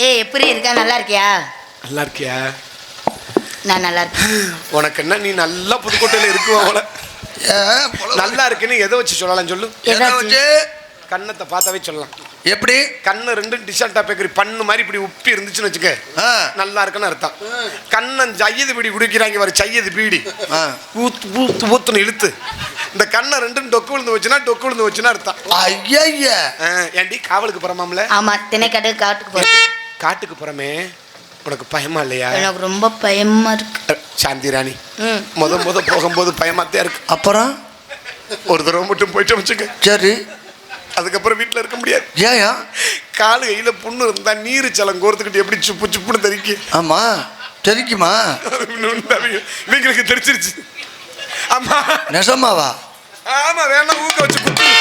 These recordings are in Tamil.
ஏய் எப்படி இருக்கா? நல்லா இருக்கியா? நல்லா இருக்கியா? நான் நல்லா இருக்கேன். உனக்கு என்ன, நீ நல்லா புதுக்கோட்டையில இருக்குவ போல. நல்லா இருக்குன்னு எதை வச்சு சொல்லலாம் சொல்லு? எதை வச்சு? கண்ணத்தை பார்த்தாவே சொல்லலாம். எப்படி? கண்ணு ரெண்டும் டிஷால்ட்டா பேக்கரி பண்ணு மாதிரி இப்படி உப்பி இருந்துச்சுன்னு வச்சுக்க, நல்லா இருக்குன்னு அர்த்தம். கண்ணன் சையது பீடி குடிக்கிறாங்க வர, சையது பீடி ஊத்து ஊத்து ஊத்துன்னு இழுத்து இந்த கண்ணை ரெண்டும் டொக்கு விழுந்து வச்சுன்னா, டொக்கு விழுந்து வச்சுன்னா அர்த்தம். ஐயா ஏண்டி காவலுக்கு போறமாம்ல? ஆமா, திணைக்காட்டுக்கு காட்டுக்கு போறேன். காட்டுக்கு போறமே, உனக்கு பயமா இல்லையா? எனக்கு ரொம்ப பயமா இருக்கு சாந்தி ராணி. முத போகும்போது பயமாத்தே இருக்கு. அப்புறம் ஒரு தடவை மட்டும் போயிட்டு வச்சுக்க. சரி. அதுக்கப்புறம் வீட்டில் இருக்க முடியாது. ஏயா? காலு கையில புண்ணு இருந்தா நீர் சலம் கோர்த்துக்கிட்டு எப்படி சுப்பு சுப்புன்னு தெரிக்கி. ஆமா தெரிக்குமா? இவங்களுக்கு தெரிச்சிருச்சு. ஆமா நெசமாவா? ஆமா, வேணா ஊக்க வச்சு குத்து.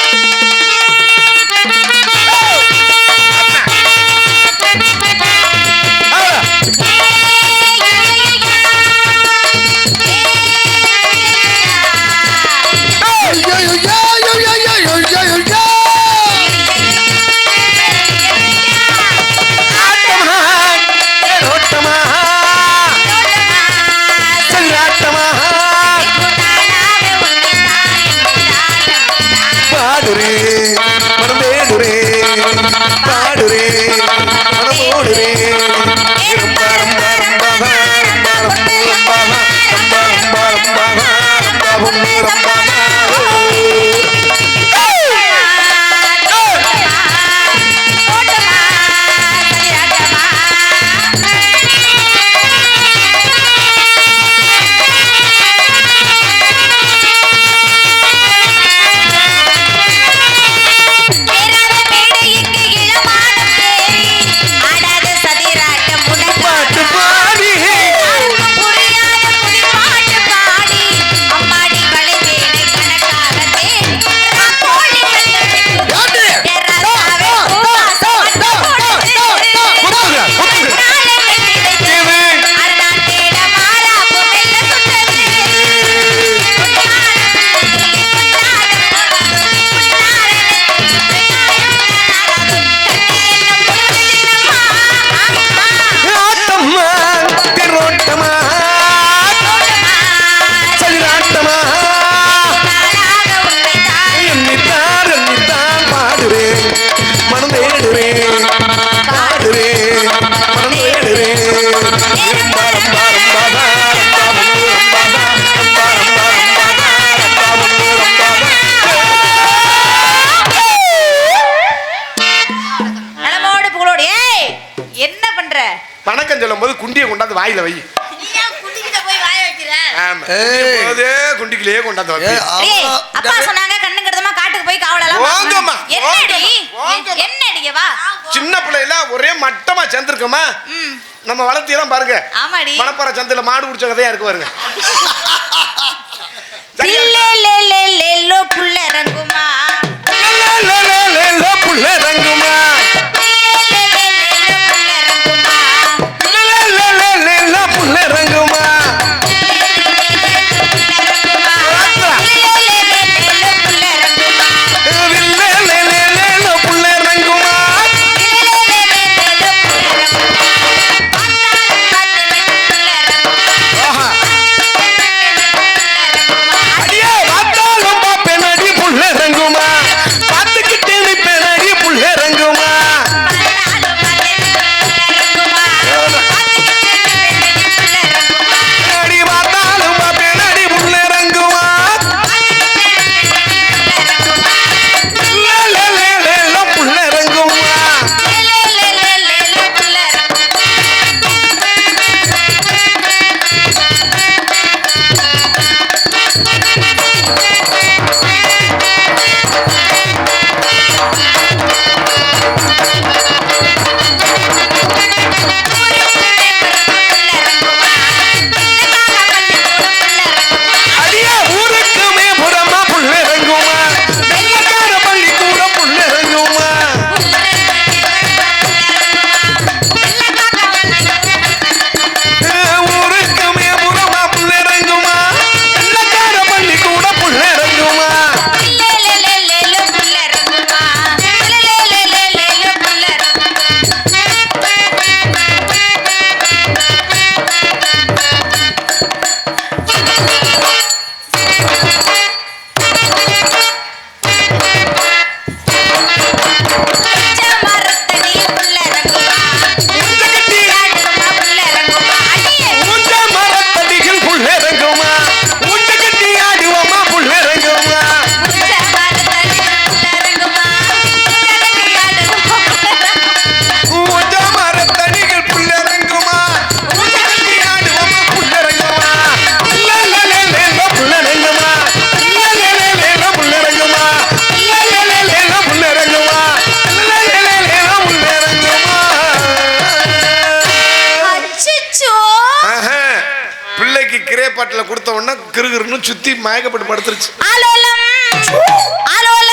வணக்கம் சொல்லும் போது குண்டியை கொண்டாந்து வாயில வை. குண்டிக்கிலேயே கொண்டாந்து அப்பா சொன்னாங்க கண்ணுங்கிறதமா காட்டுக்கு போய் காவலாம். சின்ன பிள்ளைல ஒரே மட்டமா சேர்ந்துருக்கோமா, நம்ம வளர்த்தியெல்லாம் பாருங்க. மணப்பாறை சந்தையில மாடு குடிச்ச கதையா இருக்கு பாருங்க. புள்ள ரங்குமா புள்ள ரங்குமா புள்ள ரங்குமா பார்த்துக்கிட்டே பெணடி புள்ள கிரே பாட்டில் கொடுத்த உடனே கிருகிருன்னு சுத்தி மயக்கப்பட்டு படுத்துருச்சு. ஆலோலம் ஆலோலம்